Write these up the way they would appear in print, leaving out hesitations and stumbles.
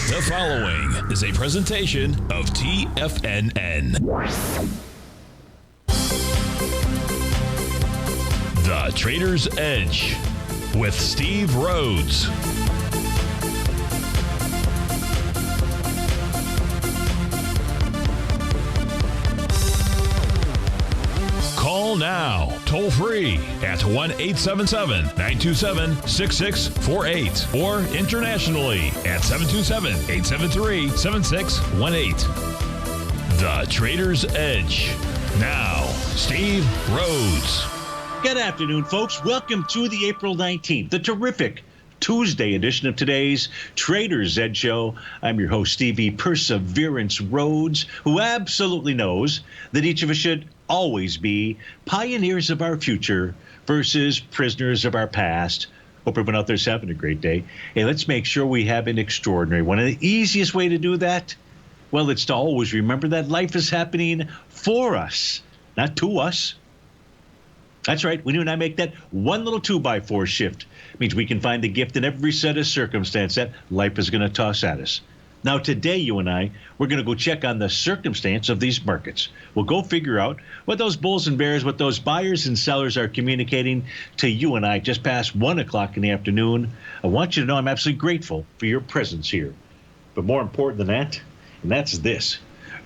The following is a presentation of TFNN. The Trader's Edge with Steve Rhodes. Call now, toll free at 1-877-927-6648 or internationally at 727-873-7618. The Trader's Edge. Now, Steve Rhodes. Good afternoon, folks. Welcome to the April 19th, the terrific Tuesday edition of today's Trader's Edge Show. I'm your host, Stevie Perseverance Rhodes, who absolutely knows that each of us should always be pioneers of our future versus prisoners of our past. Hope everyone out there's having a great day. Hey, let's make sure we have an extraordinary one. And the easiest way to do that, well, it's to always remember that life is happening for us, not to us. That's right. When you and I make that one little 2x4 shift, it means we can find the gift in every set of circumstance that life is going to toss at us. Now, today, you and I, we're going to go check on the circumstance of these markets. We'll go figure out what those bulls and bears, what those buyers and sellers are communicating to you and I just past 1 o'clock in the afternoon. I want you to know I'm absolutely grateful for your presence here. But more important than that, and that's this.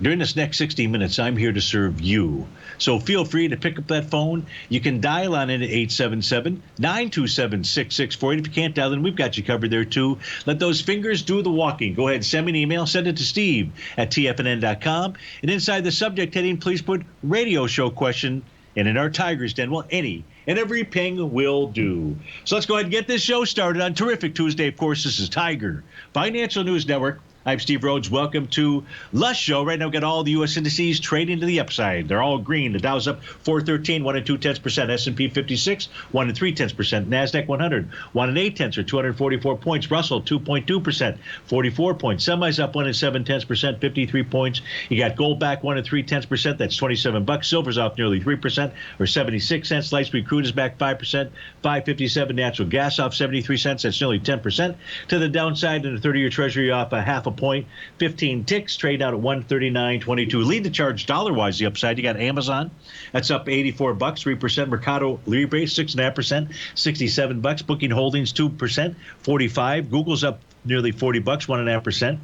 During this next 60 minutes, I'm here to serve you. So feel free to pick up that phone. You can dial on it at 877-927-6648. If you can't dial in, we've got you covered there too. Let those fingers do the walking. Go ahead, send me an email. Send it to steve@tfnn.com. And inside the subject heading, please put radio show question. And in our Tiger's Den, well, any and every ping will do. So let's go ahead and get this show started on terrific Tuesday. Of course, this is Tiger Financial News Network. I'm Steve Rhodes. Welcome to the show. Right now, we've got all the U.S. indices trading to the upside. They're all green. The Dow's up 413, 1 2/10%. S&P 56, 1 3/10%. NASDAQ 100, 1 8/10 or 244 points. Russell 2.2%, 44 points. Semis up 1 7/10%, 53 points. You got gold back 1 3/10%. That's $27. Silver's off nearly 3% or 76 cents. Light sweet crude is back 5%, 5.57. Natural gas off 73 cents. That's nearly 10%. To the downside, and the 30-year Treasury off a half a point, 15 ticks, trade out at 139.22. Lead the charge dollar-wise the upside. You got Amazon, that's up $84, 3%. Mercado Libre 6.5%, $67. Booking Holdings 2%, 45. Google's up nearly $40, 1.5%.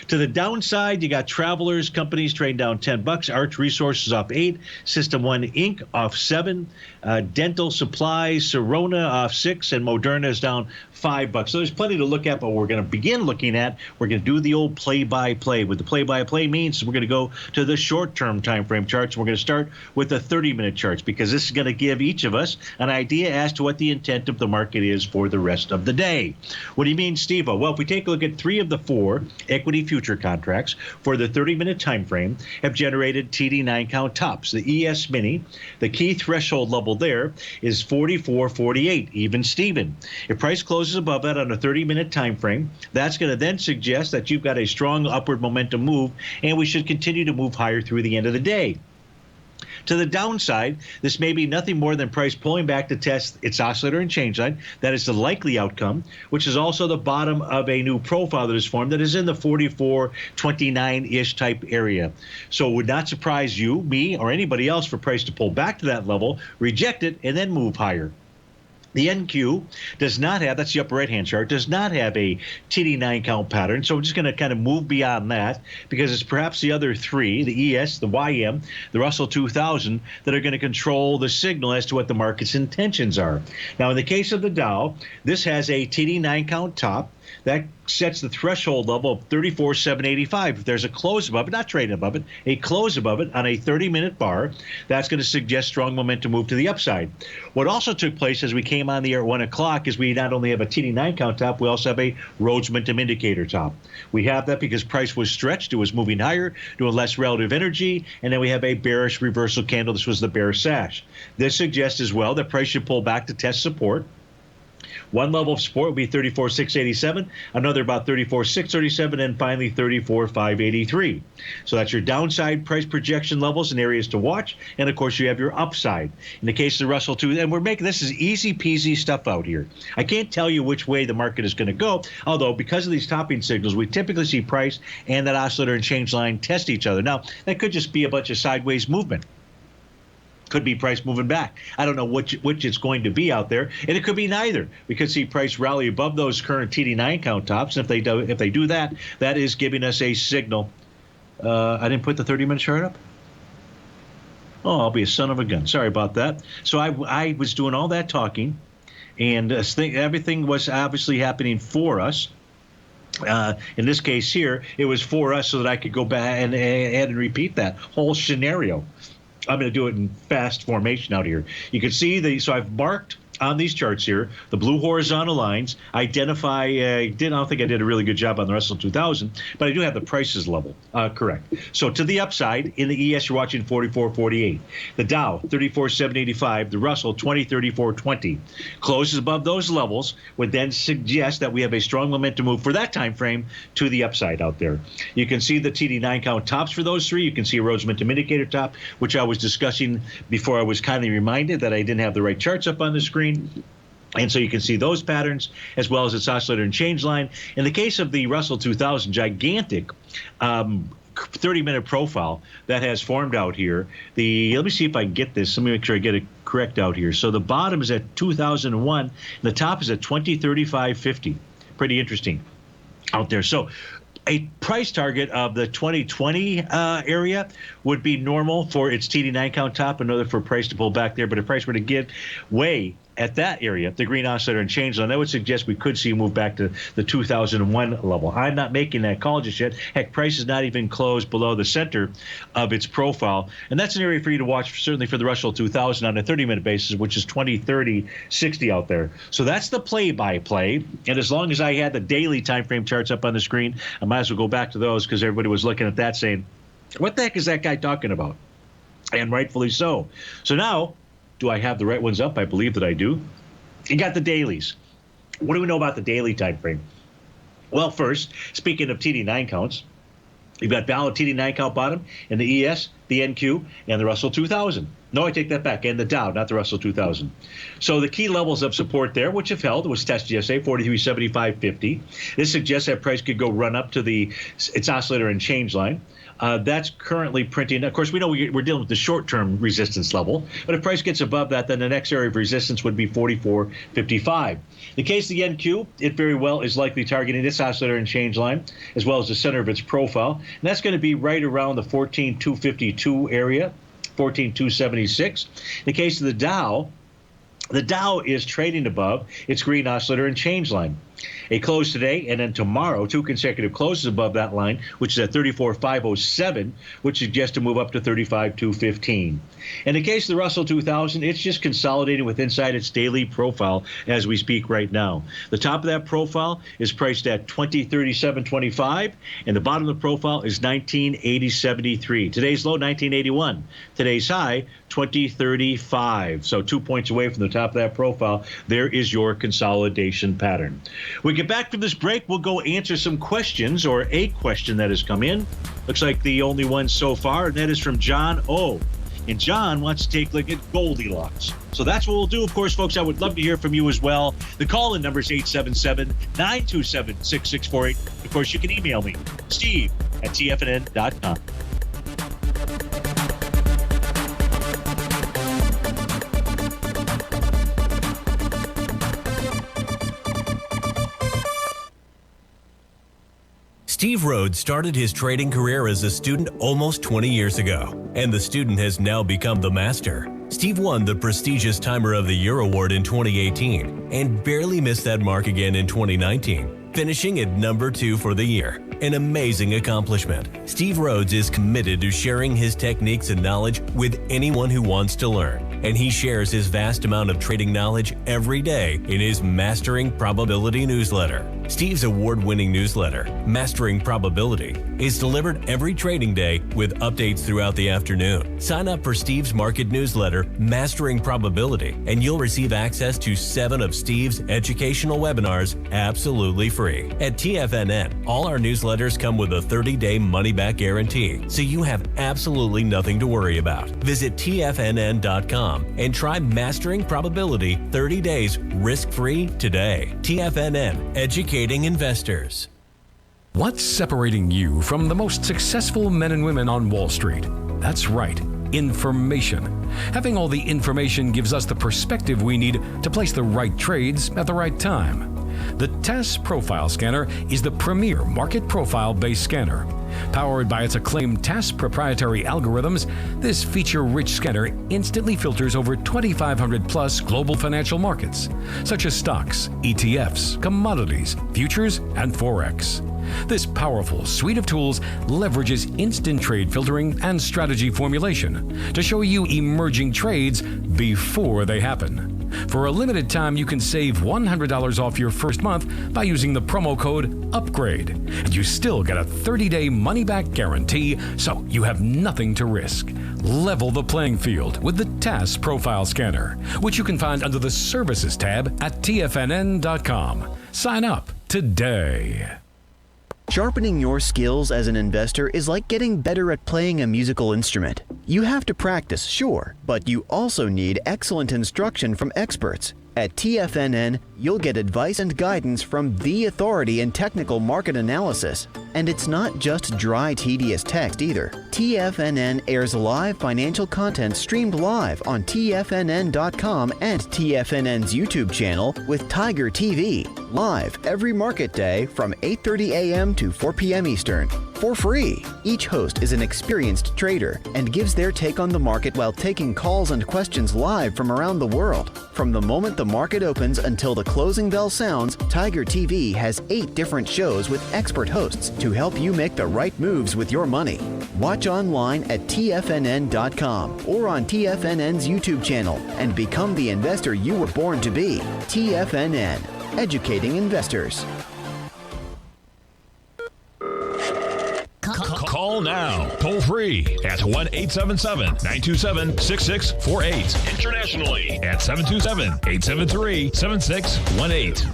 To the downside, you got Travelers companies trading down $10. Arch Resources off 8. System 1 Inc. off 7. Dental Supplies, Sirona off 6, and Moderna is down $5. So there's plenty to look at, but we're going to begin looking at, we're going to do the old play-by-play. What the play-by-play means is we're going to go to the short-term time frame charts. We're going to start with the 30-minute charts because this is going to give each of us an idea as to what the intent of the market is for the rest of the day. What do you mean, Steve-O? Well, if we take a look at 3 of the 4 equity future contracts for the 30-minute time frame have generated TD9 count tops. The ES Mini, the key threshold level there is 44.48, even Steven. If price closes above that on a 30-minute time frame, that's going to then suggest that you've got a strong upward momentum move, and we should continue to move higher through the end of the day. To the downside, this may be nothing more than price pulling back to test its oscillator and change line. That is the likely outcome, which is also the bottom of a new profile that is formed that is in the 44.29-ish type area. So it would not surprise you, me, or anybody else for price to pull back to that level, reject it, and then move higher. The NQ does not have, that's the upper right-hand chart, does not have a TD9 count pattern. So we're just going to kind of move beyond that because it's perhaps the other 3, the ES, the YM, the Russell 2000, that are going to control the signal as to what the market's intentions are. Now, in the case of the Dow, this has a TD9 count top. That sets the threshold level of 34,785. If there's a close above it, not trading above it, a close above it on a 30-minute bar, that's going to suggest strong momentum move to the upside. What also took place as we came on the air at 1 o'clock is we not only have a TD9 count top, we also have a Rhodes momentum indicator top. We have that because price was stretched. It was moving higher, doing less relative energy, and then we have a bearish reversal candle. This was the bear sash. This suggests as well that price should pull back to test support. One level of support will be 34,687, another about 34,637, and finally 34,583. So that's your downside price projection levels and areas to watch, and of course you have your upside. In the case of the Russell 2, and we're making this is easy peasy stuff out here. I can't tell you which way the market is going to go, although because of these topping signals, we typically see price and that oscillator and change line test each other. Now, that could just be a bunch of sideways movement. Could be price moving back. I don't know which it's going to be out there, and it could be neither. We could see price rally above those current TD9 count tops, and if they do that, that is giving us a signal. I didn't put the 30-minute chart up. Oh, I'll be a son of a gun. Sorry about that. So I was doing all that talking, and everything was obviously happening for us. In this case here, it was for us so that I could go back and repeat that whole scenario. I'm going to do it in fast formation out here. You can see so I've marked on these charts here the blue horizontal lines, identify, I don't think I did a really good job on the Russell 2000, but I do have the prices level correct. So to the upside, in the ES, you're watching 44.48. The Dow, 34,785. The Russell, 20,34.20. Closes above those levels would then suggest that we have a strong momentum move for that time frame to the upside out there. You can see the TD9 count tops for those three. You can see a Rhodes momentum indicator top, which I was discussing before I was kindly reminded that I didn't have the right charts up on the screen. And so you can see those patterns as well as its oscillator and change line. In the case of the Russell 2000, gigantic 30-minute profile that has formed out here. Let me see if I can get this. Let me make sure I get it correct out here. So the bottom is at 2001, and the top is at 2035.50. Pretty interesting out there. So a price target of the 2020 area would be normal for its TD9 count top, another for price to pull back there. But if price were to give way at that area, the green oscillator and change line, that would suggest we could see a move back to the 2001 level. I'm not making that call just yet. Heck, price is not even closed below the center of its profile. And that's an area for you to watch, certainly for the Russell 2000 on a 30-minute basis, which is 20/30/60 out there. So that's the play-by-play. And as long as I had the daily time frame charts up on the screen, I might as well go back to those because everybody was looking at that saying, what the heck is that guy talking about? And rightfully so. So now, do I have the right ones up? I believe that I do. You got the dailies. What do we know about the daily time frame? Well, first, speaking of TD9 counts, you've got valid TD9 count bottom in the ES, the NQ, and the Russell 2000. No, I take that back. And the Dow, not the Russell 2000. So the key levels of support there, which have held, was tested yesterday, 43.75.50. This suggests that price could go run up to its oscillator and change line. That's currently printing. Of course, we know we're dealing with the short-term resistance level, but if price gets above that, then the next area of resistance would be 44.55. In the case of the NQ, it very well is likely targeting its oscillator and change line, as well as the center of its profile, and that's going to be right around the 14,252 area, 14,276. In the case of the Dow is trading above its green oscillator and change line. A close today and then tomorrow, 2 consecutive closes above that line, which is at 34,507, which suggests to move up to 35,215. In the case of the Russell 2000, it's just consolidating with inside its daily profile as we speak right now. The top of that profile is priced at 2037.25, and the bottom of the profile is 1980.73. Today's low, 1981. Today's high, 2035. So 2 points away from the top of that profile, there is your consolidation pattern. We get back from this break, we'll go answer some questions, or a question that has come in. Looks like the only one so far, and that is from John O. And John wants to take a look at Goldilocks. So that's what we'll do. Of course, folks, I would love to hear from you as well. The call-in number is 877-927-6648. Of course, you can email me, steve@tfnn.com. Steve Rhodes started his trading career as a student almost 20 years ago, and the student has now become the master. Steve won the prestigious Timer of the Year award in 2018 and barely missed that mark again in 2019, finishing at number 2 for the year. An amazing accomplishment. Steve Rhodes is committed to sharing his techniques and knowledge with anyone who wants to learn, and he shares his vast amount of trading knowledge every day in his Mastering Probability newsletter. Steve's award-winning newsletter, Mastering Probability, is delivered every trading day with updates throughout the afternoon. Sign up for Steve's market newsletter, Mastering Probability, and you'll receive access to 7 of Steve's educational webinars absolutely free. At TFNN, all our newsletters come with a 30-day money-back guarantee, so you have absolutely nothing to worry about. Visit TFNN.com and try Mastering Probability 30 days risk-free today. TFNN, educating investors. What's separating you from the most successful men and women on Wall Street? That's right, information. Having all the information gives us the perspective we need to place the right trades at the right time. The TAS Profile Scanner is the premier market profile-based scanner. Powered by its acclaimed TAS proprietary algorithms, this feature-rich scanner instantly filters over 2,500 plus global financial markets, such as stocks, ETFs, commodities, futures, and Forex. This powerful suite of tools leverages instant trade filtering and strategy formulation to show you emerging trades before they happen. For a limited time, you can save $100 off your first month by using the promo code UPGRADE. And you still get a 30-day money-back guarantee, so you have nothing to risk. Level the playing field with the TAS Profile Scanner, which you can find under the Services tab at TFNN.com. Sign up today. Sharpening your skills as an investor is like getting better at playing a musical instrument. You have to practice, sure, but you also need excellent instruction from experts. At TFNN, you'll get advice and guidance from the authority in technical market analysis. And it's not just dry, tedious text either. TFNN airs live financial content streamed live on TFNN.com and TFNN's YouTube channel with Tiger TV, live every market day from 8:30 a.m. to 4 p.m. Eastern, for free. Each host is an experienced trader and gives their take on the market while taking calls and questions live from around the world. From the moment the market opens until the closing bell sounds, Tiger TV has 8 different shows with expert hosts to help you make the right moves with your money. Watch online at TFNN.com or on TFNN's YouTube channel and become the investor you were born to be. TFNN, educating investors. Call now, toll free at 1-877-927-6648. Internationally at 727-873-7618.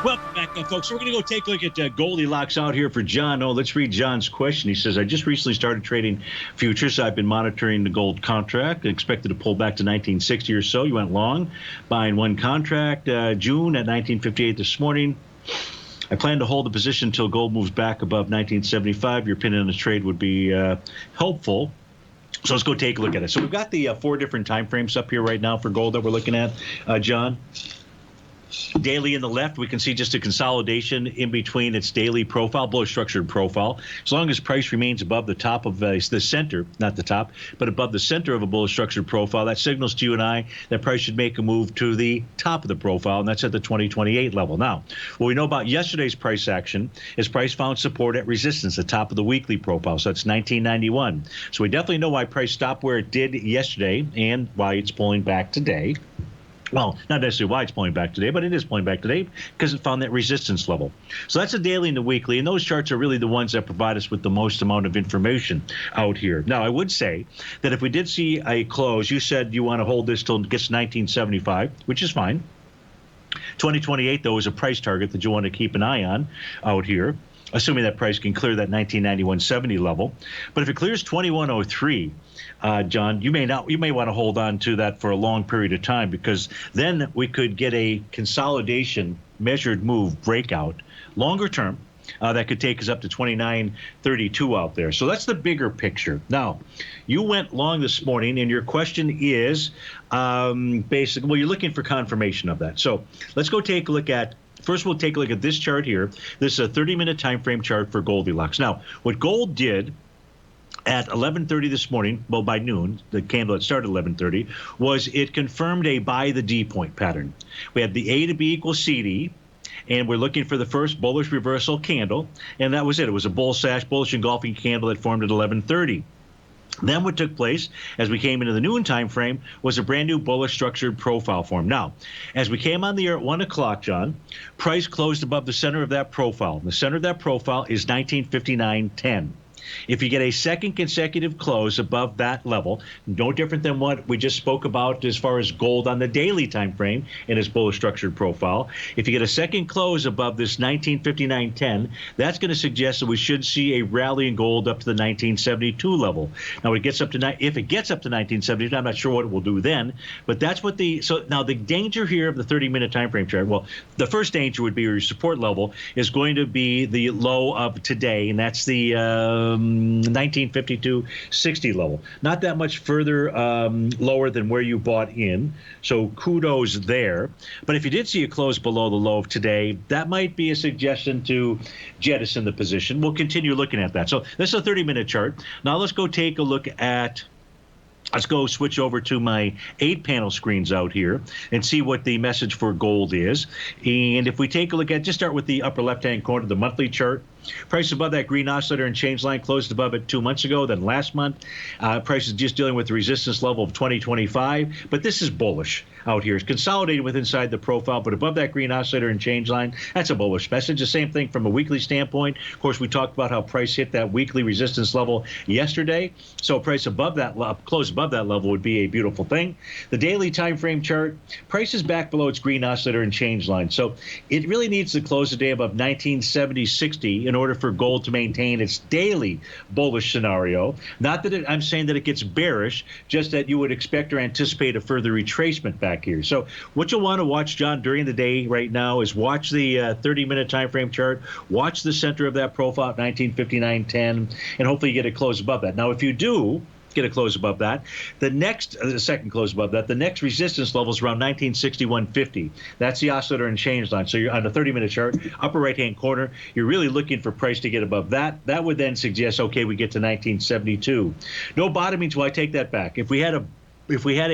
Welcome back, folks. We're going to go take a look at Goldilocks out here for John. Oh, let's read John's question. He says, I just recently started trading futures. I've been monitoring the gold contract. Expected to pull back to 1960 or so. You went long, buying one contract, June at 1958 this morning. I plan to hold the position until gold moves back above 1975. Your opinion on this trade would be helpful. So let's go take a look at it. So we've got the 4 different time frames up here right now for gold that we're looking at, John. Daily in the left, we can see just a consolidation in between its daily profile, bullish structured profile. As long as price remains above the top of the center, not the top, but above the center of a bullish structured profile, that signals to you and I that price should make a move to the top of the profile, and that's at the 2028 level. Now, what we know about yesterday's price action is price found support at resistance, the top of the weekly profile, so that's 1991. So we definitely know why price stopped where it did yesterday and why it's pulling back today. Well, not necessarily why it's pulling back today, but it is pulling back today because it found that resistance level. So that's the daily and the weekly, and those charts are really the ones that provide us with the most amount of information out here. Now, I would say that if we did see a close, you said you want to hold this till it gets 1975, which is fine. 2028, though, is a price target that you want to keep an eye on out here, assuming that price can clear that 1991.70 level. But if it clears 2103, John, you may want to hold on to that for a long period of time, because then we could get a consolidation measured move breakout longer term that could take us up to 29.32 out there. So that's the bigger picture. Now, you went long this morning, and your question is basically, well, you're looking for confirmation of that. So let's go take a look at. First, we'll take a look at this chart here. This is a 30-minute time frame chart for Goldilocks. Now, what gold did at 11:30 this morning, well, by noon, the candle that started at 11:30, was it confirmed a buy the D point pattern. We had the A to B equals CD, and we're looking for the first bullish reversal candle, and that was it. It was a bull sash, bullish engulfing candle that formed at 11:30. Then what took place as we came into the noon time frame was a brand new bullish structured profile form. Now, as we came on the air at 1 o'clock, John, price closed above the center of that profile. The center of that profile is 1959.10. If you get a second consecutive close above that level, no different than what we just spoke about as far as gold on the daily time frame in its bullish structured profile, if you get a second close above this 1959.10, that's going to suggest that we should see a rally in gold up to the 1972 level. Now, if it gets up to 1972, I'm not sure what it will do then, but that's what now the danger here of the 30-minute time frame chart, well, the first danger would be your support level is going to be the low of today, and that's the 1952.60 level. Not that much further lower than where you bought in. So kudos there. But if you did see a close below the low of today, that might be a suggestion to jettison the position. We'll continue looking at that. So this is a 30-minute chart. Now let's go take a look at let's go switch over to my 8-panel screens out here and see what the message for gold is. And if we take a look at, just start with the upper left-hand corner, the monthly chart. Price above that green oscillator and change line closed above it 2 months ago, then last month. Price is just dealing with the resistance level of 2025, but this is bullish out here. It's consolidated with inside the profile, but above that green oscillator and change line, that's a bullish message. The same thing from a weekly standpoint. Of course, we talked about how price hit that weekly resistance level yesterday. So price above that, close above that level would be a beautiful thing. The daily time frame chart, price is back below its green oscillator and change line. So it really needs to close the day above 1970.60 in order for gold to maintain its daily bullish scenario. Not that I'm saying that it gets bearish, just that you would expect or anticipate a further retracement back here. So what you'll want to watch, John, during the day right now is watch the 30-minute time frame chart, watch the center of that profile at 1959.10, and hopefully you get a close above that. Now, if you do get a close above that, the second close above that, the next resistance level is around 1961.50. That's the oscillator and change line. So you're on the 30-minute chart, upper right-hand corner, you're really looking for price to get above that. That would then suggest, okay, we get to 1972. No bottoming, so I take that back. If we had a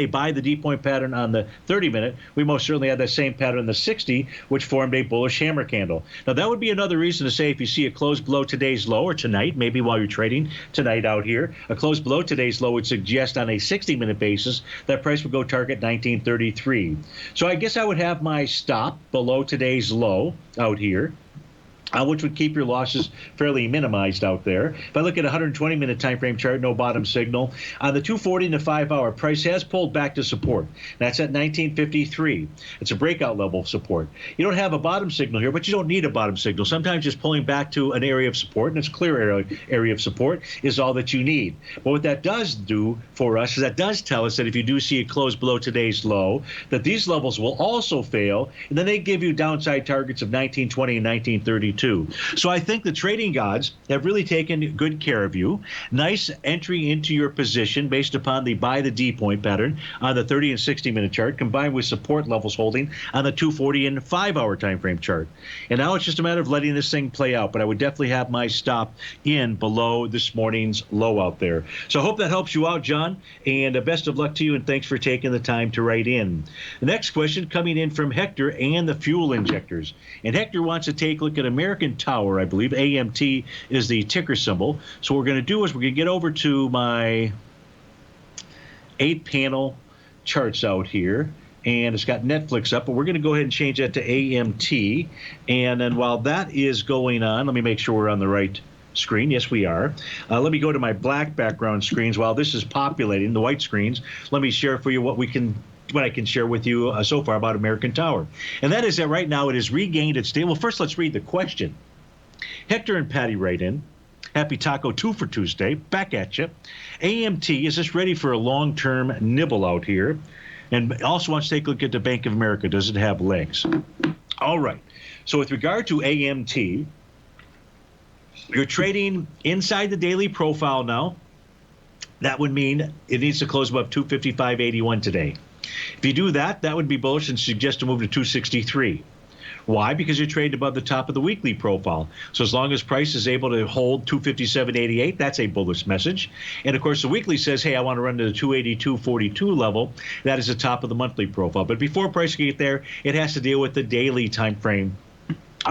buy the D point pattern on the 30-minute, we most certainly had that same pattern in the 60, which formed a bullish hammer candle. Now, that would be another reason to say if you see a close below today's low, or tonight, maybe while you're trading tonight out here, a close below today's low would suggest on a 60-minute basis that price would go target 1933. So I guess I would have my stop below today's low out here, which would keep your losses fairly minimized out there. If I look at a 120-minute time frame chart, no bottom signal. On the 240 and the 5-hour, price has pulled back to support. That's at 1953. It's a breakout level of support. You don't have a bottom signal here, but you don't need a bottom signal. Sometimes just pulling back to an area of support, and it's a clear area of support, is all that you need. But what that does do for us is that does tell us that if you do see a close below today's low, that these levels will also fail, and then they give you downside targets of 1920 and 1932. So I think the trading gods have really taken good care of you. Nice entry into your position based upon the buy the D point pattern on the 30 and 60-minute chart, combined with support levels holding on the 240 and 5-hour time frame chart. And now it's just a matter of letting this thing play out. But I would definitely have my stop in below this morning's low out there. So I hope that helps you out, John. And best of luck to you, and thanks for taking the time to write in. The next question coming in from Hector and the fuel injectors. And Hector wants to take a look at American Tower, I believe. AMT is the ticker symbol. So what we're going to do is we're going to get over to my 8-panel charts out here. And it's got Netflix up, but we're going to go ahead and change that to AMT. And then while that is going on, let me make sure we're on the right screen. Yes, we are. Let me go to my black background screens while this is populating, the white screens. Let me share for you what I can share with you so far about American Tower. And that is that right now it has regained its day. Well, first let's read the question. Hector and Patty write in. Happy Taco 2 for Tuesday. Back at you. AMT, is this ready for a long-term nibble out here? And also wants to take a look at the Bank of America. Does it have legs? All right. So with regard to AMT, you're trading inside the daily profile now. That would mean it needs to close above 255.81 today. If you do that, that would be bullish and suggest a move to 263. Why? Because you're trading above the top of the weekly profile. So as long as price is able to hold 257.88, that's a bullish message. And of course, the weekly says, hey, I want to run to the 282.42 level. That is the top of the monthly profile. But before price can get there, it has to deal with the daily time frame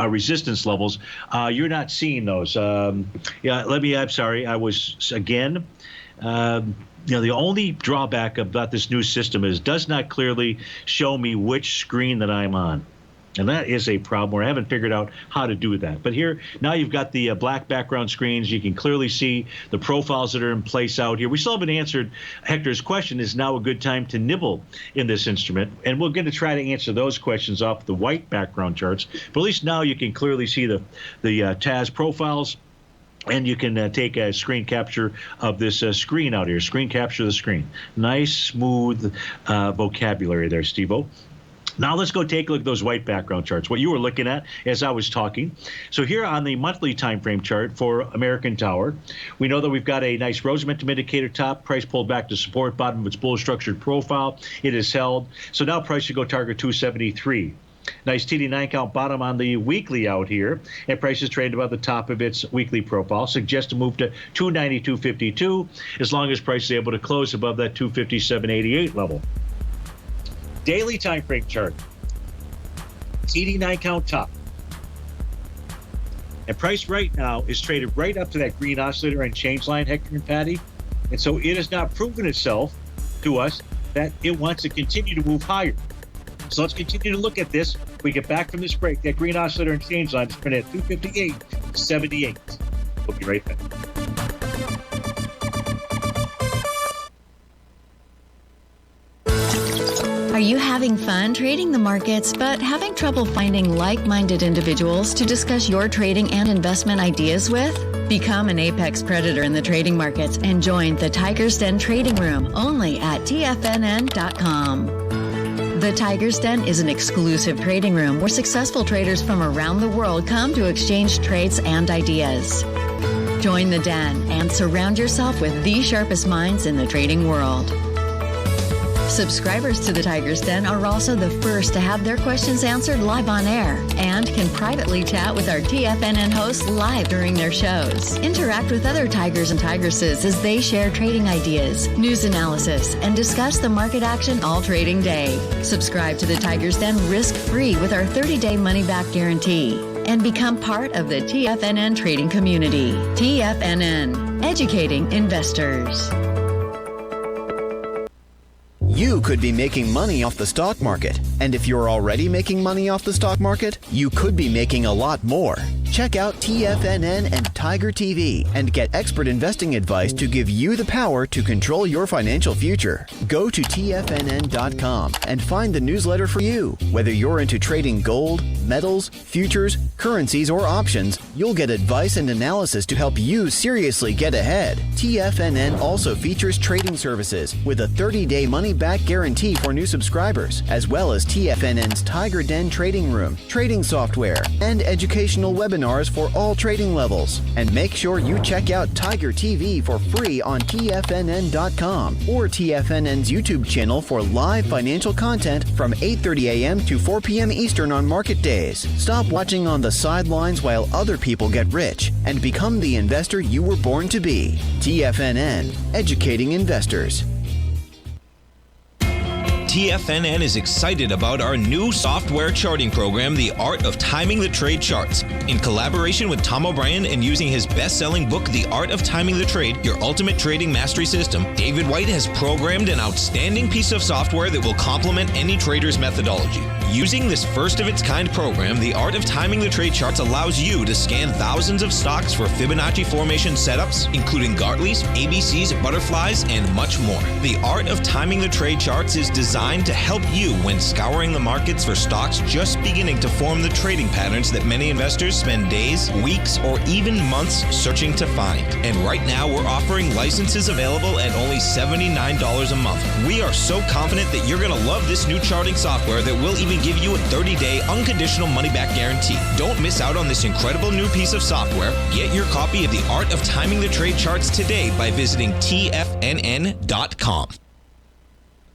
resistance levels. You're not seeing those. I'm sorry. I was, again, The only drawback about this new system is it does not clearly show me which screen that I'm on. And that is a problem where I haven't figured out how to do that. But here, now you've got the black background screens. You can clearly see the profiles that are in place out here. We still haven't answered Hector's question. Is now a good time to nibble in this instrument? And we're going to try to answer those questions off the white background charts. But at least now you can clearly see the TAS profiles. And you can take a screen capture of this screen out here. Screen capture the screen. Nice, smooth vocabulary there, Steve-O. Now let's go take a look at those white background charts, what you were looking at as I was talking. So here on the monthly time frame chart for American Tower, we know that we've got a nice Rhodes momentum indicator top, price pulled back to support, bottom of its bullish structured profile. It is held. So now price should go target 273. Nice TD9 count bottom on the weekly out here, and price is traded above the top of its weekly profile. Suggest a move to 292.52 as long as price is able to close above that 257.88 level. Daily time frame chart. TD9 count top. And price right now is traded right up to that green oscillator and change line, Hector and Patty. And so it has not proven itself to us that it wants to continue to move higher. So let's continue to look at this. We get back from this break. That green oscillator and change line is printed at 258.78. We'll be right back. Are you having fun trading the markets, but having trouble finding like-minded individuals to discuss your trading and investment ideas with? Become an apex predator in the trading markets and join the Tiger's Den Trading Room only at TFNN.com. The Tiger's Den is an exclusive trading room where successful traders from around the world come to exchange trades and ideas. Join the den and surround yourself with the sharpest minds in the trading world. Subscribers to the Tiger's Den are also the first to have their questions answered live on air and can privately chat with our TFNN hosts live during their shows. Interact with other Tigers and Tigresses as they share trading ideas, news analysis, and discuss the market action all trading day. Subscribe to the Tiger's Den risk-free with our 30-day money-back guarantee and become part of the TFNN trading community. TFNN, educating investors. You could be making money off the stock market. And if you're already making money off the stock market, you could be making a lot more. Check out TFNN and Tiger TV and get expert investing advice to give you the power to control your financial future. Go to TFNN.com and find the newsletter for you. Whether you're into trading gold, metals, futures, currencies, or options, you'll get advice and analysis to help you seriously get ahead. TFNN also features trading services with a 30-day money-back guarantee for new subscribers, as well as TFNN's Tiger Den Trading Room, trading software, and educational webinars for all trading levels. And make sure you check out Tiger TV for free on TFNN.com or TFNN's YouTube channel for live financial content from 8:30 a.m. to 4 p.m. Eastern on market days. Stop watching on the sidelines while other people get rich and become the investor you were born to be. TFNN, educating investors. TFNN is excited about our new software charting program, The Art of Timing the Trade Charts. In collaboration with Tom O'Brien and using his best-selling book, The Art of Timing the Trade, Your Ultimate Trading Mastery System, David White has programmed an outstanding piece of software that will complement any trader's methodology. Using this first-of-its-kind program, The Art of Timing the Trade Charts allows you to scan thousands of stocks for Fibonacci formation setups, including Gartley's, ABCs, butterflies, and much more. The Art of Timing the Trade Charts is designed to help you when scouring the markets for stocks just beginning to form the trading patterns that many investors spend days, weeks, or even months searching to find. And right now, we're offering licenses available at only $79 a month. We are so confident that you're going to love this new charting software that will even give you a 30-day unconditional money-back guarantee. Don't miss out on this incredible new piece of software. Get your copy of The Art of Timing the Trade Charts today by visiting TFNN.com.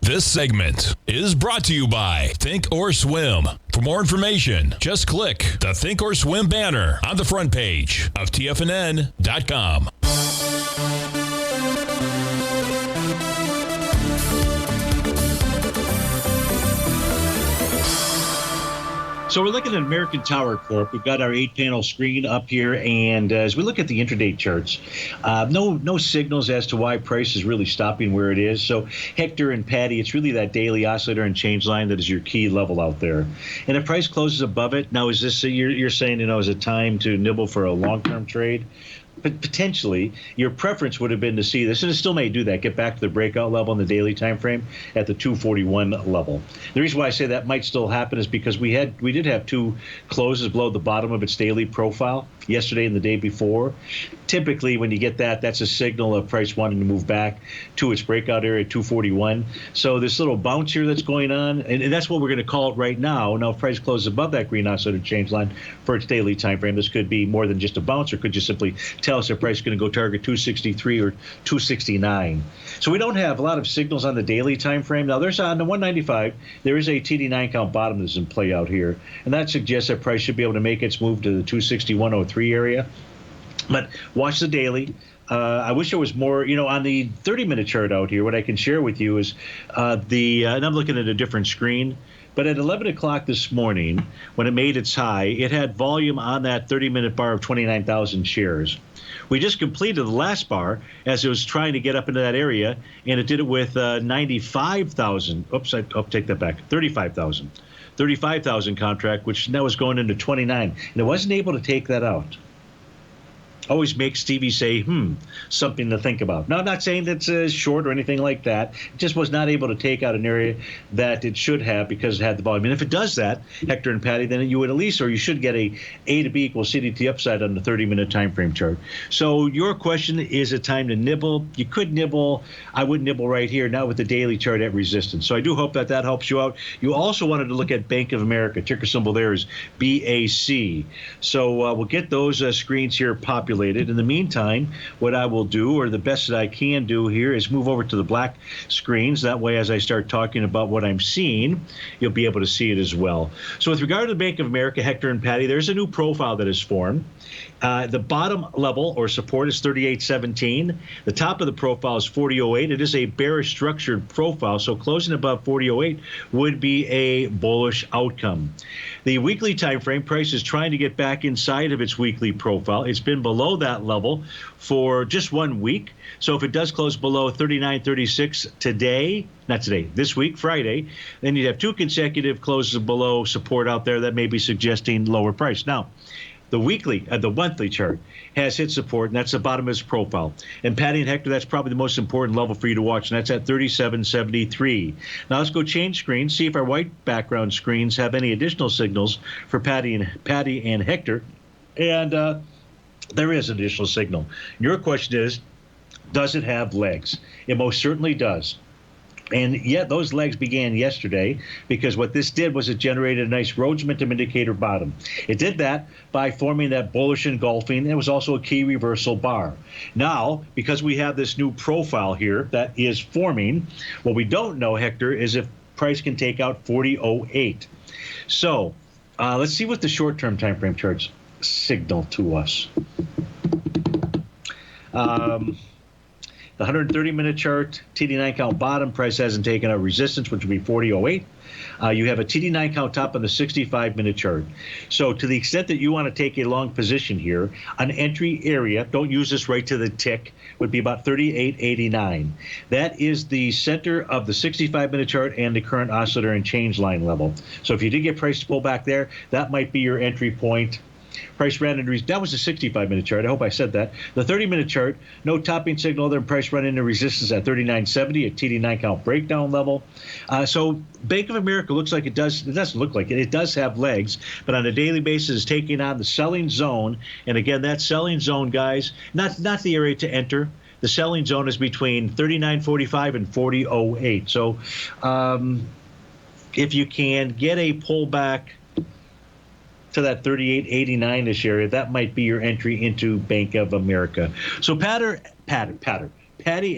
This segment is brought to you by Thinkorswim. For more information, just click the Thinkorswim banner on the front page of TFNN.com. So we're looking at American Tower Corp. We've got our 8-panel screen up here, and as we look at the intraday charts, no signals as to why price is really stopping where it is. So Hector and Patty, it's really that daily oscillator and change line that is your key level out there. And if price closes above it, now is this you're saying, is it time to nibble for a long-term trade? But potentially, your preference would have been to see this, and it still may do that, get back to the breakout level in the daily time frame at the 241 level. The reason why I say that might still happen is because we did have 2 closes below the bottom of its daily profile yesterday and the day before. Typically, when you get that, that's a signal of price wanting to move back to its breakout area at 241. So this little bounce here that's going on, and that's what we're going to call it right now. Now, if price closes above that green oscillator change line for its daily time frame, this could be more than just a bounce, or could just simply tell us if price is going to go target 263 or 269. So we don't have a lot of signals on the daily time frame. Now, there's on the 195, there is a TD9 count bottom that's in play out here, and that suggests that price should be able to make its move to the 261.03 area. But watch the daily. I wish there was more, on the 30-minute chart out here. What I can share with you is and I'm looking at a different screen, but at 11 o'clock this morning, when it made its high, it had volume on that 30-minute bar of 29,000 shares. We just completed the last bar as it was trying to get up into that area, and it did it with 95,000. Oops, I'll take that back. 35,000 contract, which now was going into 29, and it wasn't able to take that out. Always makes Stevie say, something to think about. Now, I'm not saying that's short or anything like that. It just was not able to take out an area that it should have because it had the volume. And if it does that, Hector and Patty, then you would at least, or you should get a to B equals C to T upside on the 30-minute time frame chart. So your question, is it time to nibble? You could nibble. I would nibble right here, now with the daily chart at resistance. So I do hope that helps you out. You also wanted to look at Bank of America. Ticker symbol there is BAC. So we'll get those screens here populated. In the meantime, what I will do, or the best that I can do here, is move over to the black screens. That way, as I start talking about what I'm seeing, you'll be able to see it as well. So with regard to the Bank of America, Hector and Patty, there's a new profile that is formed. The bottom level or support is 38.17. The top of the profile is 40.08. It is a bearish structured profile, so closing above 40.08 would be a bullish outcome. The weekly time frame, price is trying to get back inside of its weekly profile. It's been below that level for just 1 week. So if it does close below 39.36 this week, Friday, then you'd have 2 consecutive closes below support out there that may be suggesting lower price. Now, the monthly chart has hit support, and that's the bottom of its profile. And Patty and Hector, that's probably the most important level for you to watch, and that's at 37.73. Now let's go change screens, see if our white background screens have any additional signals for Patty and Hector. And there is an additional signal. Your question is, does it have legs? It most certainly does. And yet those legs began yesterday, because what this did was it generated a nice Rhodes momentum indicator bottom. It did that by forming that bullish engulfing. It was also a key reversal bar. Now, because we have this new profile here that is forming, what we don't know, Hector, is if price can take out 40.08. So let's see what the short-term time frame charts signal to us. The 130-minute chart, TD9 count bottom, price hasn't taken out resistance, which would be 40.08. You have a TD9 count top on the 65-minute chart. So to the extent that you want to take a long position here, an entry area, don't use this right to the tick, would be about 38.89. That is the center of the 65-minute chart and the current oscillator and change line level. So if you did get price to pull back there, that might be your entry point. Price ran into that was a 65-minute chart. I hope I said that. The 30-minute chart, no topping signal there. Price run into resistance at 39.70 at TD9 count breakdown level. So Bank of America looks like it does. It doesn't look like it. It does have legs, but on a daily basis, is taking on the selling zone. And again, that selling zone, guys, not the area to enter. The selling zone is between 39.45 and 40.08. So if you can get a pullback to that 38.89-ish area, that might be your entry into Bank of America. So Patty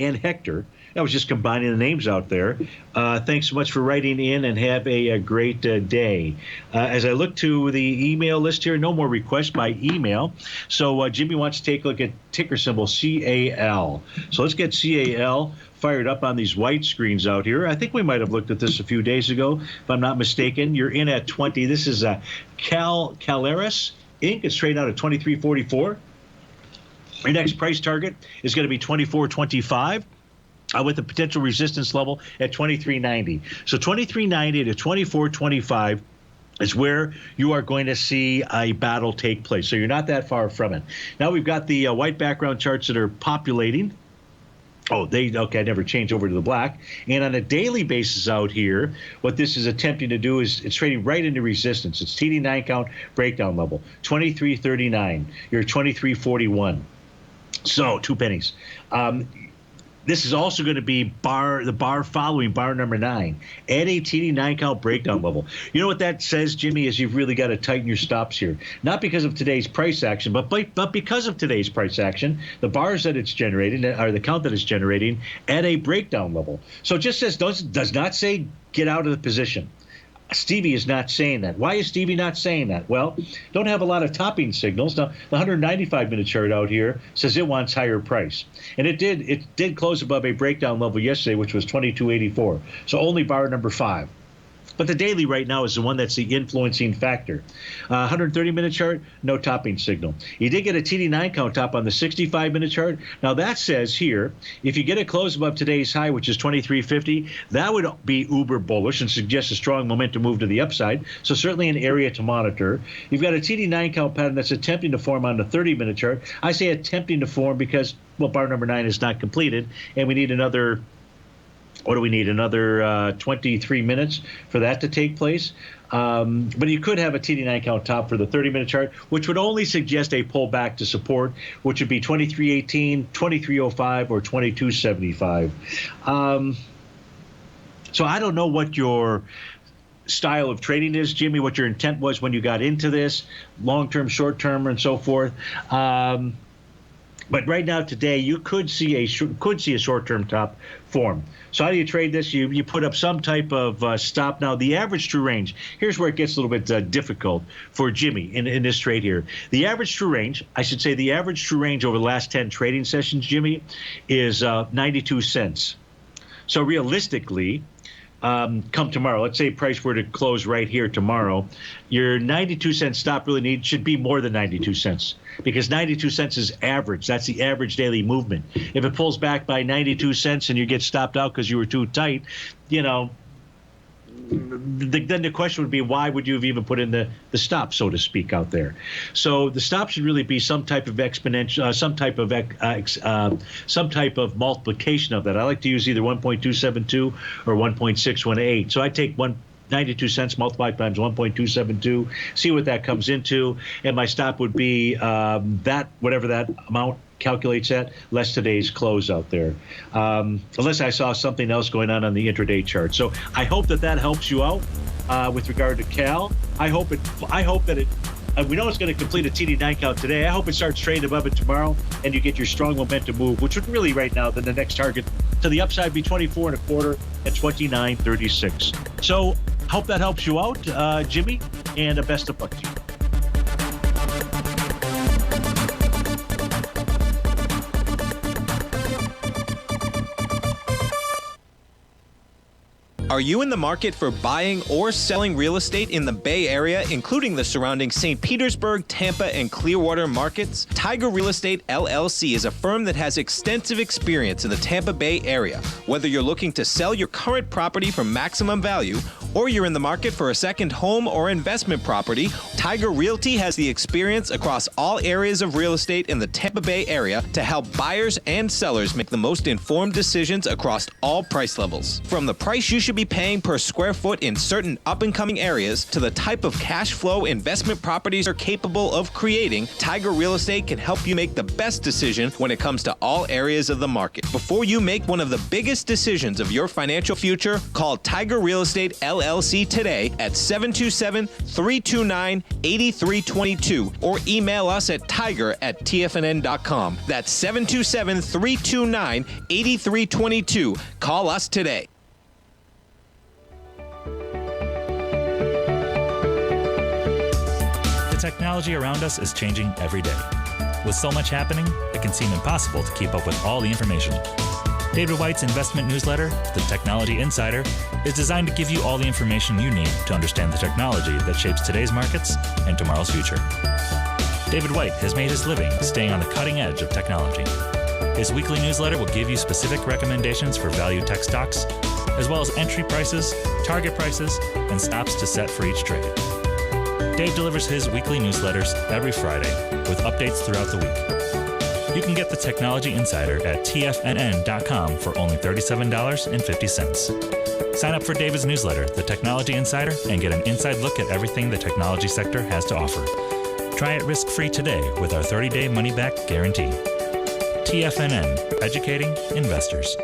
and Hector, I was just combining the names out there. Thanks so much for writing in, and have a great day. As I look to the email list here, no more requests by email. So Jimmy wants to take a look at ticker symbol CAL. So let's get CAL fired up on these white screens out here. I think we might have looked at this a few days ago, if I'm not mistaken. You're in at 20. This is Caleres Inc. It's trading out at 23.44. Your next price target is going to be 24.25. With a potential resistance level at 23.90. So 23.90 to 24.25 is where you are going to see a battle take place. So you're not that far from it. Now we've got the white background charts that are populating. Okay, I never changed over to the black. And on a daily basis out here, what this is attempting to do is it's trading right into resistance. It's TD9 count breakdown level, 23.39. You're 23.41. So 2 pennies. This is also going to be the bar following bar number 9 at a TD9 count breakdown level. You know what that says, Jimmy, is you've really got to tighten your stops here. Not because of today's price action, but because of today's price action, the bars that it's generating, or the count that it's generating at a breakdown level. So it just says, does not say get out of the position. Stevie is not saying that. Why is Stevie not saying that? Well, don't have a lot of topping signals. Now, the 195-minute chart out here says it wants higher price. And it did close above a breakdown level yesterday, which was 22.84. So only bar number 5. But the daily right now is the one that's the influencing factor. 130-minute chart, no topping signal. You did get a TD9 count top on the 65-minute chart. Now that says here, if you get a close above today's high, which is 23.50, that would be uber bullish and suggest a strong momentum move to the upside. So certainly an area to monitor. You've got a TD9 count pattern that's attempting to form on the 30-minute chart. I say attempting to form because, well, bar number 9 is not completed, and we need another... What do we need? Another 23 minutes for that to take place. But you could have a TD9 count top for the 30-minute chart, which would only suggest a pullback to support, which would be 23.18, 23.05, or 22.75. So I don't know what your style of trading is, Jimmy, what your intent was when you got into this, long-term, short-term, and so forth. But right now, today, you could see a short-term top form. So how do you trade this? You put up some type of stop. Now, the average true range, here's where it gets a little bit difficult for Jimmy in this trade here. The average true range, I should say the average true range over the last 10 trading sessions, Jimmy, is 92 cents. So realistically, come tomorrow, let's say price were to close right here tomorrow, your 92-cent stop really should be more than 92 cents because 92 cents is average. That's the average daily movement. If it pulls back by 92 cents and you get stopped out because you were too tight, then the question would be, why would you have even put in the stop, so to speak, out there? So the stop should really be some type of exponential, some type of multiplication of that. I like to use either 1.272 or 1.618. So I take 92 cents multiplied times 1.272, see what that comes into, and my stop would be that, whatever that amount calculates at, less today's close out there, unless I saw something else going on the intraday chart. So I hope that helps you out with regard to Cal. I hope that it. We know it's going to complete a TD9 count today. I hope it starts trading above it tomorrow, and you get your strong momentum move, which would really right now, then the next target to the upside be 24.25 at 29.36. So hope that helps you out, Jimmy, and best of luck to you. Are you in the market for buying or selling real estate in the Bay Area, including the surrounding St. Petersburg, Tampa, and Clearwater markets? Tiger Real Estate LLC is a firm that has extensive experience in the Tampa Bay area. Whether you're looking to sell your current property for maximum value, or you're in the market for a second home or investment property, Tiger Realty has the experience across all areas of real estate in the Tampa Bay area to help buyers and sellers make the most informed decisions across all price levels. From the price you should be paying per square foot in certain up-and-coming areas to the type of cash flow investment properties are capable of creating, Tiger Real Estate can help you make the best decision when it comes to all areas of the market. Before you make one of the biggest decisions of your financial future, call Tiger Real Estate LLC today at 727-329-8322 or email us at tiger@tfnn.com. That's 727-329-8322. Call us today. The technology around us is changing every day. With so much happening, it can seem impossible to keep up with all the information. David White's investment newsletter, The Technology Insider, is designed to give you all the information you need to understand the technology that shapes today's markets and tomorrow's future. David White has made his living staying on the cutting edge of technology. His weekly newsletter will give you specific recommendations for value tech stocks, as well as entry prices, target prices, and stops to set for each trade. Dave delivers his weekly newsletters every Friday with updates throughout the week. You can get the Technology Insider at TFNN.com for only $37.50. Sign up for David's newsletter, The Technology Insider, and get an inside look at everything the technology sector has to offer. Try it risk-free today with our 30-day money-back guarantee. TFNN, educating investors.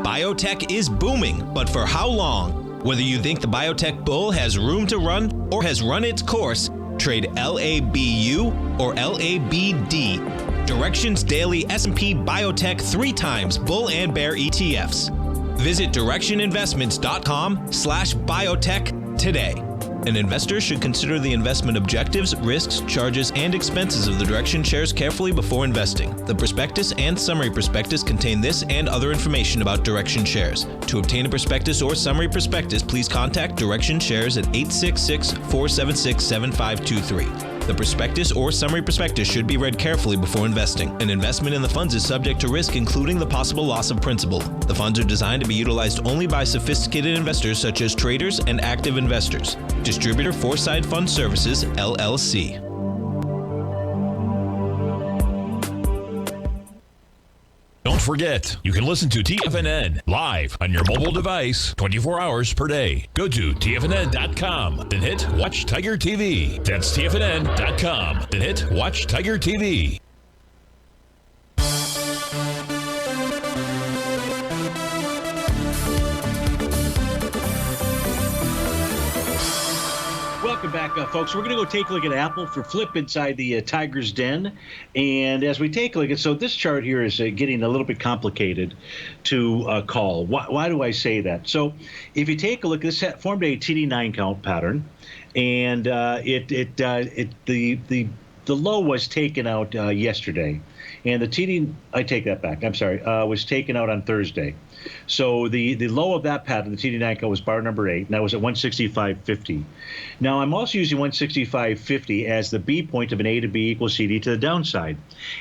Biotech is booming, but for how long? Whether you think the biotech bull has room to run or has run its course, trade LABU or LABD. Direction's daily S&P Biotech 3 times bull and bear ETFs. Visit directioninvestments.com/biotech today. An investor should consider the investment objectives, risks, charges, and expenses of the Direction shares carefully before investing. The prospectus and summary prospectus contain this and other information about Direction shares. To obtain a prospectus or summary prospectus, please contact Direction shares at 866-476-7523. The prospectus or summary prospectus should be read carefully before investing. An investment in the funds is subject to risk, including the possible loss of principal. The funds are designed to be utilized only by sophisticated investors such as traders and active investors. Distributor Foreside Fund Services, LLC. Don't forget, you can listen to TFNN live on your mobile device 24 hours per day. Go to TFNN.com, then hit Watch Tiger TV. That's TFNN.com, then hit Watch Tiger TV. Welcome back, folks. We're going to go take a look at Apple for flip inside the Tiger's Den. And as we take a look at, so this chart here is getting a little bit complicated to call. Why do I say that? So if you take a look, this formed a TD9 count pattern, and the low was taken out yesterday, and the TD, I take that back. I'm sorry, was taken out on Thursday. So the low of that pattern, the TD9 count, was bar number 8, and that was at 165.50. Now I'm also using 165.50 as the B point of an A to B equals CD to the downside.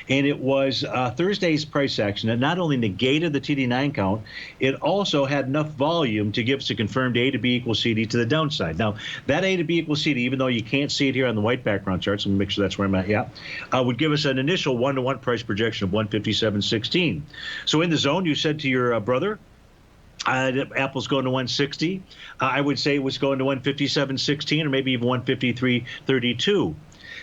And it was Thursday's price action that not only negated the TD9 count, it also had enough volume to give us a confirmed A to B equals CD to the downside. Now that A to B equals CD, even though you can't see it here on the white background chart, so I'm going to make sure that's where I'm at, would give us an initial 1-to-1 price projection of 157.16. So in the zone, you said to your brother, Apple's going to 160. I would say it was going to 157.16 or maybe even 153.32.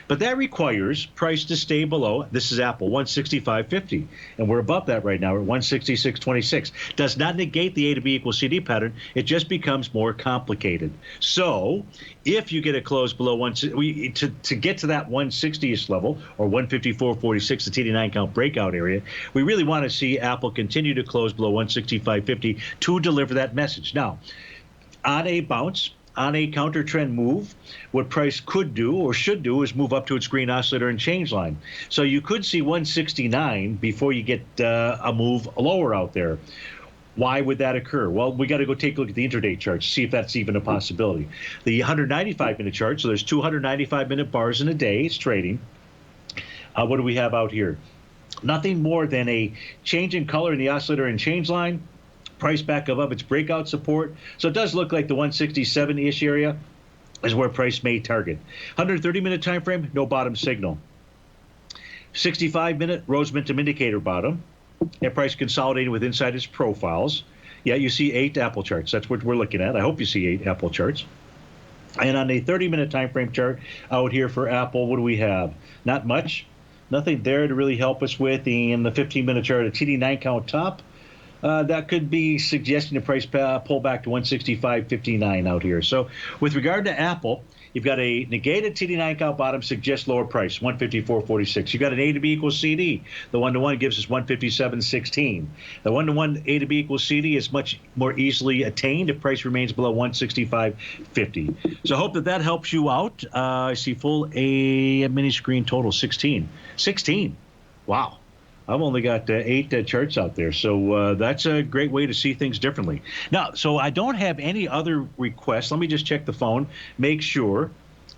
But that requires price to stay below, this is Apple, 165.50. And we're above that right now. We're at 166.26. Does not negate the A to B equals CD pattern. It just becomes more complicated. So if you get a close below to get to that 160-ish level, or 154.46, the TD9 count breakout area, we really want to see Apple continue to close below 165.50 to deliver that message. Now, on a bounce, on a counter trend move, what price could do or should do is move up to its green oscillator and change line. So you could see 169 before you get a move lower out there. Why would that occur? Well, we got to go take a look at the intraday charts, see if that's even a possibility. The 195-minute chart, so there's 295-minute bars in a day. It's trading. What do we have out here? Nothing more than a change in color in the oscillator and change line. Price back above its breakout support. So it does look like the 167-ish area is where price may target. 130-minute time frame, no bottom signal. 65-minute Rhodes Momentum Indicator bottom. And price consolidating with inside its profiles. Yeah, you see 8 Apple charts. That's what we're looking at. I hope you see 8 Apple charts. And on a 30-minute time frame chart out here for Apple, what do we have? Not much. Nothing there to really help us with. In the 15-minute chart, a TD9 count top. That could be suggesting the price pull back to 165.59 out here. So with regard to Apple, You've got a negated TD9 count bottom, suggests lower price, 154.46. You've got an A to B equals CD. The 1-to-1 gives us 157.16. The 1-to-1 A to B equals CD is much more easily attained if price remains below 165.50. So I hope that helps you out. I see full A mini screen total 16. 16. Wow. I've only got 8 charts out there, so that's a great way to see things differently. Now, so I don't have any other requests. Let me just check the phone, make sure.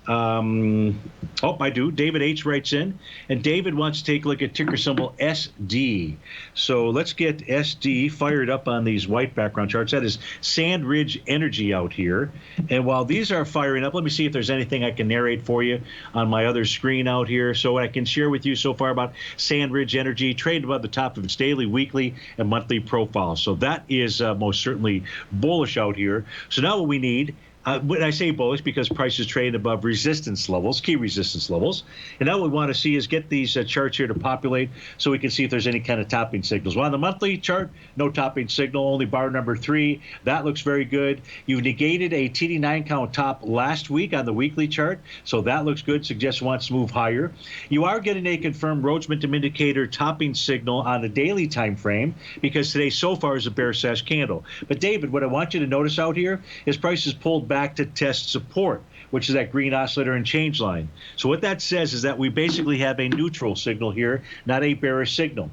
I do. David H. writes in, and David wants to take a look at ticker symbol SD. So let's get SD fired up on these white background charts. That is Sand Ridge Energy out here. And while these are firing up, let me see if there's anything I can narrate for you on my other screen out here. So what I can share with you so far about Sand Ridge Energy, traded above the top of its daily, weekly, and monthly profile. So that is most certainly bullish out here. So now what we need, when I say bullish, because prices trade above resistance levels, key resistance levels. And now what we want to see is get these charts here to populate so we can see if there's any kind of topping signals. Well, on the monthly chart, no topping signal, only bar number 3. That looks very good. You've negated a TD9 count top last week on the weekly chart, so that looks good. Suggests it wants to move higher. You are getting a confirmed Rhodes Momentum Indicator topping signal on the daily time frame because today so far is a bear sash candle. But David, what I want you to notice out here is prices pulled back to test support, which is that green oscillator and change line. So what that says is that we basically have a neutral signal here, not a bearish signal.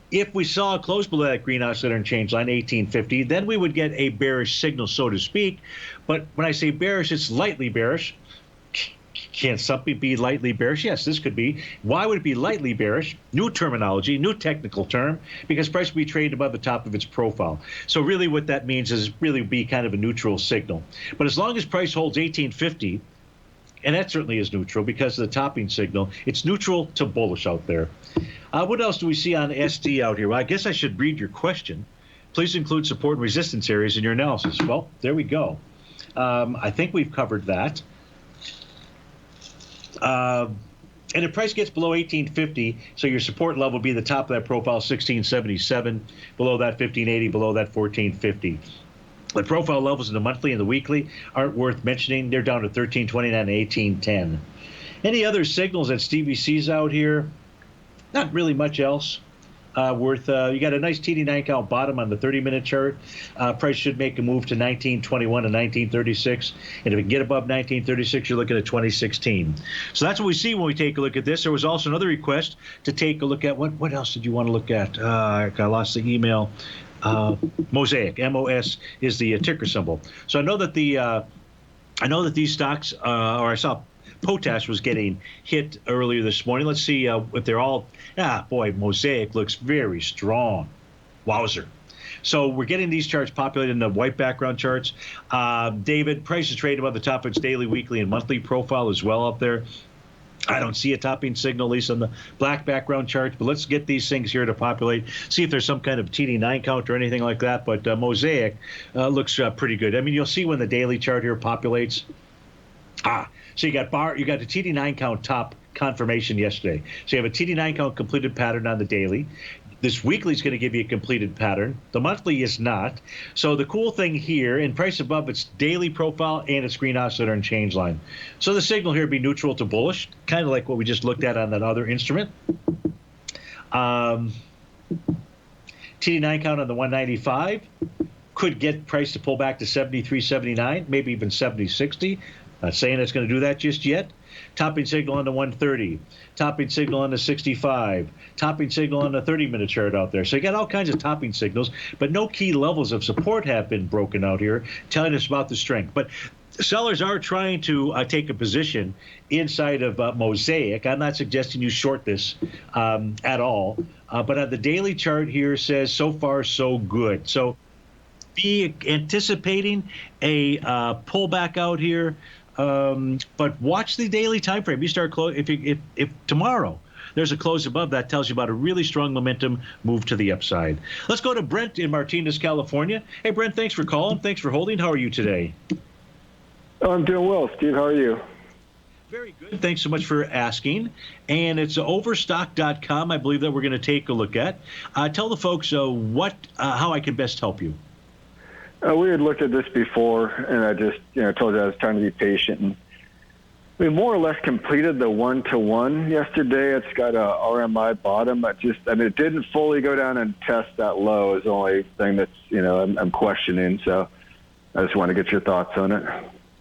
If we saw a close below that green oscillator and change line, 1850, then we would get a bearish signal, so to speak. But when I say bearish, it's lightly bearish. Can something be lightly bearish? Yes, this could be. Why would it be lightly bearish? New terminology, new technical term, because price will be traded above the top of its profile. So really what that means is really be kind of a neutral signal. But as long as price holds 1850, and that certainly is neutral because of the topping signal, it's neutral to bullish out there. What else do we see on SD out here? Well, I guess I should read your question. Please include support and resistance areas in your analysis. Well, there we go. I think we've covered that. And if price gets below 1850, so your support level would be the top of that profile, 1677, below that 1580, below that 1450. The profile levels in the monthly and the weekly aren't worth mentioning. They're down to 1329 and 1810. Any other signals that Stevie sees out here? Not really much else. You got a nice TD9 count bottom on the 30-minute chart. Price should make a move to 1921 and 1936. And if it can get above 1936, you're looking at 2016. So that's what we see when we take a look at this. There was also another request to take a look at what else did you want to look at? I lost the email. Mosaic, MOS is the ticker symbol. So I know that these stocks, or I saw Potash was getting hit earlier this morning. Let's see if they're all. Mosaic looks very strong. Wowzer. So we're getting these charts populated in the white background charts. David, price is traded above the top of its daily, weekly, and monthly profile as well up there. I don't see a topping signal, at least on the black background chart, but let's get these things here to populate, see if there's some kind of TD9 count or anything like that. But Mosaic looks pretty good. I mean, you'll see when the daily chart here populates. So you got the TD9 count top confirmation yesterday. So you have a TD9 count completed pattern on the daily. This weekly is going to give you a completed pattern. The monthly is not. So the cool thing here, in price above its daily profile and its green oscillator and change line. So the signal here would be neutral to bullish, kind of like what we just looked at on that other instrument. TD9 count on the 195 could get price to pull back to 73.79, maybe even 70.60. Not saying it's going to do that just yet. Topping signal on the 130, topping signal on the 65, topping signal on the 30-minute chart out there. So you got all kinds of topping signals, but no key levels of support have been broken out here, telling us about the strength. But sellers are trying to take a position inside of Mosaic. I'm not suggesting you short this at all, but on the daily chart here says so far so good. So be anticipating a pullback out here. But watch the daily time frame. You start if tomorrow there's a close above, that tells you about a really strong momentum move to the upside. Let's go to Brent in Martinez, California. Hey, Brent, thanks for calling. Thanks for holding. How are you today? Oh, I'm doing well, Steve. How are you? Very good. Thanks so much for asking. And it's overstock.com, I believe, that we're going to take a look at. Tell the folks how I can best help you. We had looked at this before, and I just told you I was trying to be patient. And We more or less completed the 1-to-1 yesterday. It's got a RMI bottom. It didn't fully go down and test that low is the only thing that's, I'm questioning. So I just want to get your thoughts on it.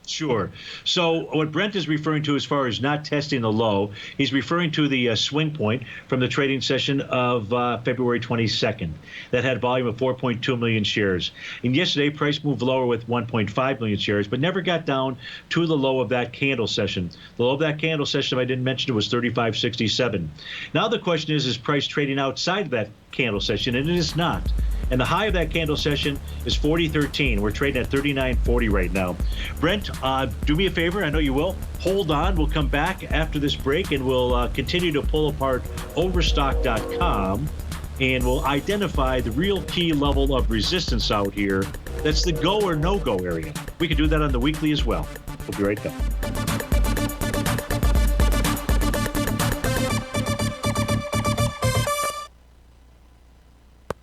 Sure. So what Brent is referring to as far as not testing the low, he's referring to the swing point from the trading session of February 22nd that had volume of 4.2 million shares. And yesterday, price moved lower with 1.5 million shares, but never got down to the low of that candle session. The low of that candle session, if I didn't mention it, was 35.67. Now the question is price trading outside of that candle session? And it is not. And the high of that candle session is 40.13. We're trading at 39.40 right now. Brent, do me a favor. I know you will. Hold on. We'll come back after this break, and we'll continue to pull apart Overstock.com, and we'll identify the real key level of resistance out here. That's the go or no-go area. We can do that on the weekly as well. We'll be right back.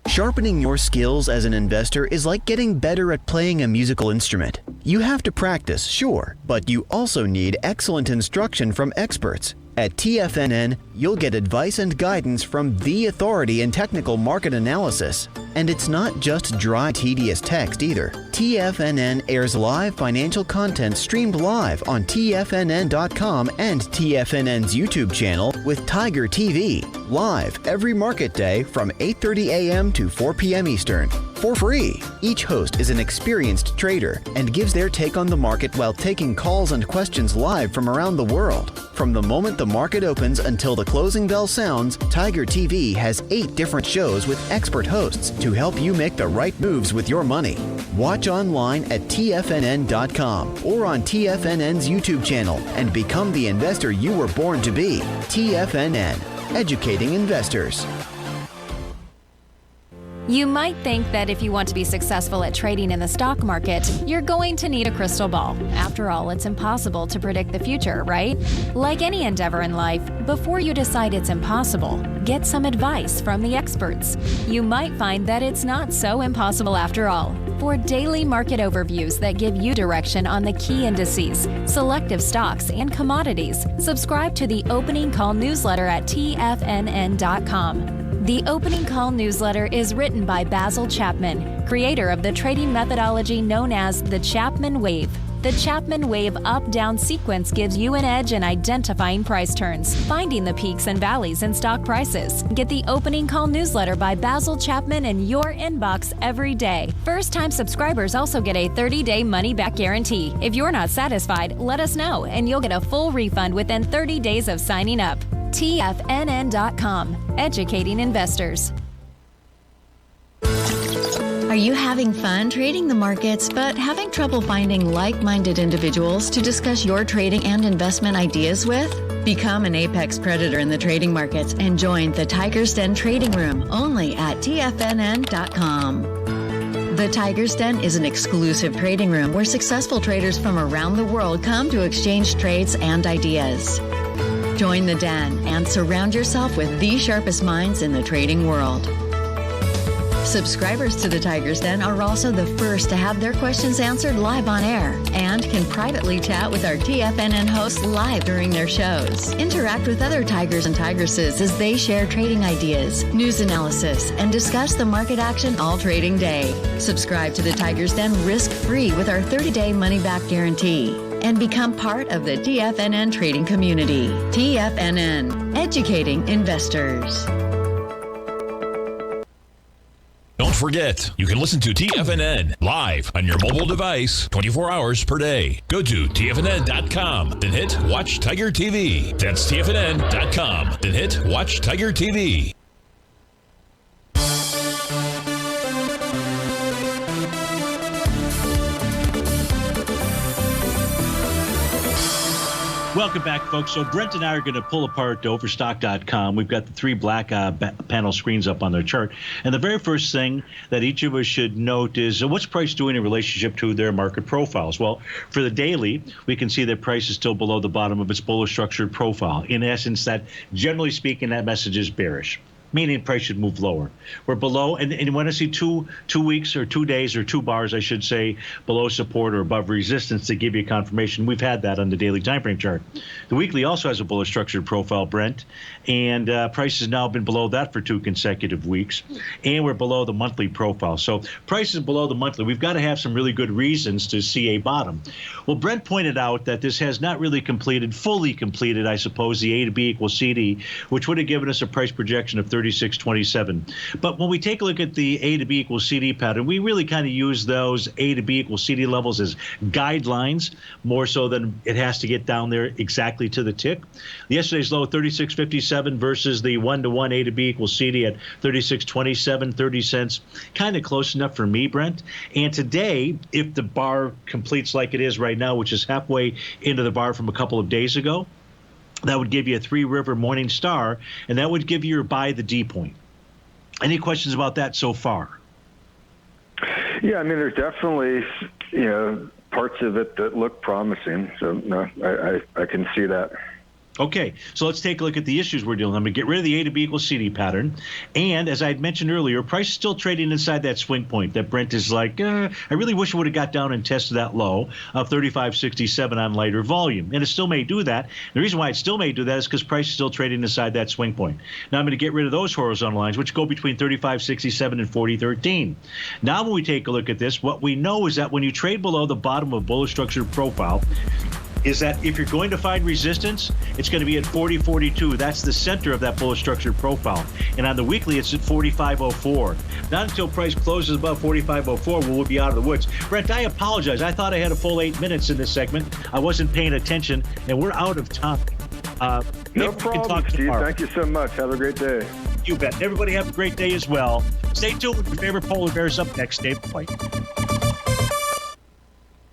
Sharpening your skills as an investor is like getting better at playing a musical instrument. You have to practice, sure, but you also need excellent instruction from experts. At TFNN, you'll get advice and guidance from the authority in technical market analysis. And it's not just dry, tedious text either. TFNN airs live financial content streamed live on TFNN.com and TFNN's YouTube channel with Tiger TV, live every market day from 8:30 a.m. to 4 p.m. Eastern, for free. Each host is an experienced trader and gives their take on the market while taking calls and questions live from around the world. From the moment the market opens until the closing bell sounds, Tiger TV has 8 different shows with expert hosts to help you make the right moves with your money. Watch online at TFNN.com or on TFNN's YouTube channel and become the investor you were born to be. TFNN, educating investors. You might think that if you want to be successful at trading in the stock market, you're going to need a crystal ball. After all, it's impossible to predict the future, right? Like any endeavor in life, before you decide it's impossible, get some advice from the experts. You might find that it's not so impossible after all. For daily market overviews that give you direction on the key indices, selective stocks, and commodities, subscribe to the Opening Call newsletter at TFNN.com. The Opening Call newsletter is written by Basil Chapman, creator of the trading methodology known as the Chapman Wave. The Chapman Wave up-down sequence gives you an edge in identifying price turns, finding the peaks and valleys in stock prices. Get the Opening Call newsletter by Basil Chapman in your inbox every day. First-time subscribers also get a 30-day money-back guarantee. If you're not satisfied, let us know, and you'll get a full refund within 30 days of signing up. TFNN.com, educating investors. Are you having fun trading the markets but having trouble finding like-minded individuals to discuss your trading and investment ideas with? Become an apex predator in the trading markets and join the Tiger's Den Trading Room only at TFNN.com. The Tiger's Den is an exclusive trading room where successful traders from around the world come to exchange trades and ideas. Join the den and surround yourself with the sharpest minds in the trading world. Subscribers to the Tiger's Den are also the first to have their questions answered live on air and can privately chat with our TFNN hosts live during their shows. Interact with other Tigers and Tigresses as they share trading ideas, news analysis, and discuss the market action all trading day. Subscribe to the Tiger's Den risk-free with our 30-day money-back guarantee and become part of the TFNN trading community. TFNN, educating investors. Don't forget, you can listen to TFNN live on your mobile device 24 hours per day. Go to TFNN.com, then hit Watch Tiger TV. That's TFNN.com, then hit Watch Tiger TV. Welcome back, folks. So Brent and I are going to pull apart Overstock.com. We've got the 3 black panel screens up on their chart. And the very first thing that each of us should note is what's price doing in relationship to their market profiles? Well, for the daily, we can see that price is still below the bottom of its bullish structured profile. In essence, that generally speaking, that message is bearish. meaning price should move lower. We're below, and you want to see 2 weeks or 2 days or 2 bars, I should say, below support or above resistance to give you confirmation. We've had that on the daily time frame chart. The weekly also has a bullish structured profile, Brent, and price has now been below that for 2 consecutive weeks, and we're below the monthly profile. So price is below the monthly. We've got to have some really good reasons to see a bottom. Well, Brent pointed out that this has not really fully completed, I suppose, the A to B equals CD, which would have given us a price projection of 36.27. But when we take a look at the A to B equals CD pattern, we really kind of use those A to B equals CD levels as guidelines more so than it has to get down there exactly to the tick. Yesterday's low 36.57 versus the 1-to-1 A to B equals CD at 36.27, 30 cents. Kind of close enough for me, Brent. And today, if the bar completes like it is right now, which is halfway into the bar from a couple of days ago, that would give you a 3-river morning star, and that would give you your buy the D point. Any questions about that so far? Yeah, I mean, there's definitely, parts of it that look promising. So, no, I can see that. Okay, so let's take a look at the issues we're dealing with. I'm going to get rid of the A to B equals CD pattern. And as I had mentioned earlier, price is still trading inside that swing point that Brent is like, I really wish it would have got down and tested that low of 35.67 on lighter volume. And it still may do that. The reason why it still may do that is because price is still trading inside that swing point. Now I'm going to get rid of those horizontal lines, which go between 35.67 and 40.13. Now when we take a look at this, what we know is that when you trade below the bottom of bullish structured profile, is that if you're going to find resistance, it's going to be at 40.42. That's the center of that bullish structured profile. And on the weekly, it's at 45.04. Not until price closes above 45.04 will we be out of the woods. Brent, I apologize. I thought I had a full 8 minutes in this segment. I wasn't paying attention, and we're out of time. No problem, Steve. Tomorrow. Thank you so much. Have a great day. You bet. Everybody have a great day as well. Stay tuned with your favorite polar bears up next. Dave White.